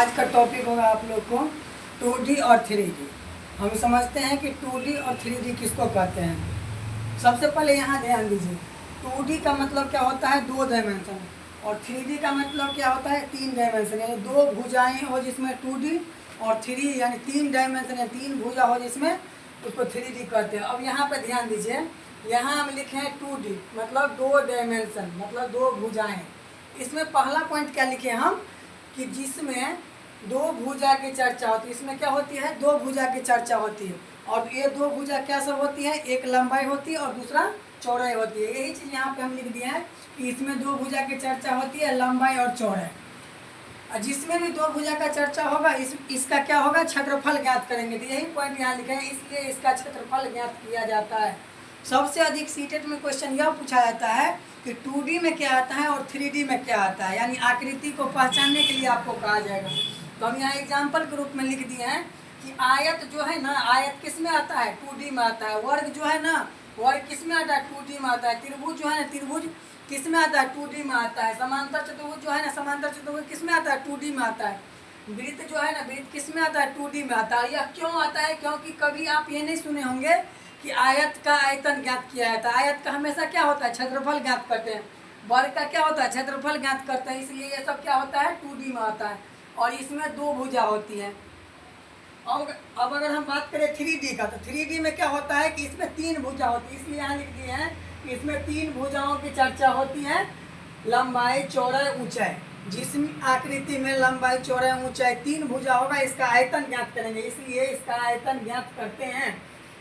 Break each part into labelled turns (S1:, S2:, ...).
S1: आज का टॉपिक होगा आप लोग को 2D और 3D। हम समझते हैं कि 2D और 3D किसको कहते हैं। सबसे पहले यहाँ ध्यान दीजिए, 2D का मतलब क्या होता है, 2 डायमेंशन, और 3D का मतलब क्या होता है, 3 डायमेंशन, यानी 2 भुजाएं हो जिसमें 2D, और 3 यानी 3 डायमेंशन या 3 भुजा हो जिसमें उसको 3D कहते हैं। अब यहाँ पे ध्यान दीजिए, यहाँ हम लिखे हैं 2D मतलब 2 डायमेंशन मतलब 2 भुजाएं। इसमें पहला पॉइंट क्या लिखे हम कि जिसमें 2 भुजा की चर्चा होती है। इसमें क्या होती है, 2 भुजा की चर्चा होती है, और ये 2 भुजा क्या सब होती है, एक लंबाई होती है और दूसरा चौड़ाई होती है। यही चीज़ यहाँ पे हम लिख दिए हैं कि इसमें 2 भुजा की चर्चा होती है, लंबाई और चौड़ाई। जिसमें भी 2 भुजा का चर्चा होगा इसका क्या होगा, क्षेत्रफल ज्ञात करेंगे। तो यही पॉइंट यहाँ लिखे हैं, इसलिए इसका क्षेत्रफल ज्ञात किया जाता है। सबसे अधिक सीटेट में क्वेश्चन यह पूछा जाता है कि 2D में क्या आता है और 3D में क्या आता है, यानी आकृति को पहचानने के लिए आपको कहा जाएगा। तो हम यहाँ एग्जाम्पल के रूप में लिख दिए हैं कि आयत जो है ना, आयत किस में आता है, 2D में आता है। वर्ग जो है ना, वर्ग किस में आता है, 2D में आता है। त्रिभुज जो है ना, त्रिभुज किस में आता है, 2D में आता है। समांतर चतुर्भुज जो है ना, समांतर चतुर्भुज किस में आता है, 2D में आता है। वृत्त जो है ना, वृत्त किस में आता है, 2D में आता है। यह क्यों आता है, क्योंकि कभी आप ये नहीं सुने होंगे कि आयत का आयतन ज्ञात किया जाता है। आयत का हमेशा क्या होता है, क्षेत्रफल ज्ञात करते हैं। वर्ग का क्या होता है, क्षेत्रफल ज्ञात करते हैं। इसलिए ये सब क्या होता है, 2D में आता है, और इसमें 2 भुजा होती है। अब अगर हम बात करें 3D का, तो 3D में क्या होता है कि इसमें 3 भुजा होती है। इसलिए यहाँ लिख दिए हैं कि इसमें 3 भुजाओं की चर्चा होती है, लंबाई चौड़ाई ऊंचाई। जिस आकृति में लंबाई चौड़ाई ऊंचाई 3 भुजा होगा, इसका आयतन ज्ञात करेंगे, इसलिए इसका आयतन ज्ञात करते हैं।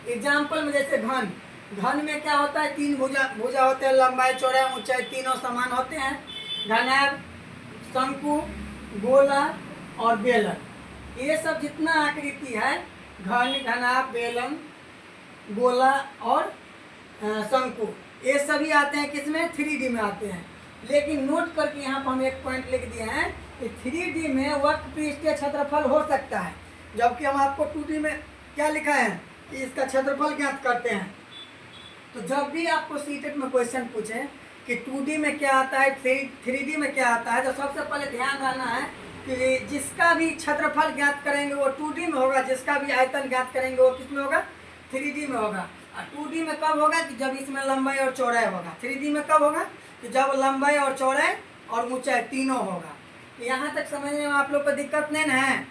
S1: एग्जाम्पल में जैसे घन, घन में क्या होता है, 3 भुजा होते हैं, लंबाई चौड़ाई ऊंचाई तीनों समान होते हैं। घनाभ, शंकु, गोला और बेलन, ये सब जितना आकृति है, घन, घनाभ, बेलन, गोला और शंकु, ये सभी आते हैं किसमें, 3D में आते हैं। लेकिन नोट करके यहाँ पर हम एक पॉइंट लिख दिए हैं कि 3D में वक्रपृष्ठीय क्षेत्रफल हो सकता है, जबकि हम आपको 2D में क्या लिखा है कि इसका क्षेत्रफल ज्ञात करते हैं। तो जब भी आपको सीटेट में क्वेश्चन पूछे कि 2D में क्या आता है, 3D में क्या आता है, तो सबसे पहले ध्यान रखना है कि जिसका भी क्षेत्रफल ज्ञात करेंगे वो 2D में होगा, जिसका भी आयतन ज्ञात करेंगे वो किस में होगा, 3D में होगा। और 2D में कब होगा कि जब इसमें लंबाई और चौड़ाई होगा। 3D में कब होगा कि जब लंबाई और चौड़ाई और ऊंचाई तीनों होगा। यहाँ तक समझने में आप लोग को दिक्कत नहीं ना है।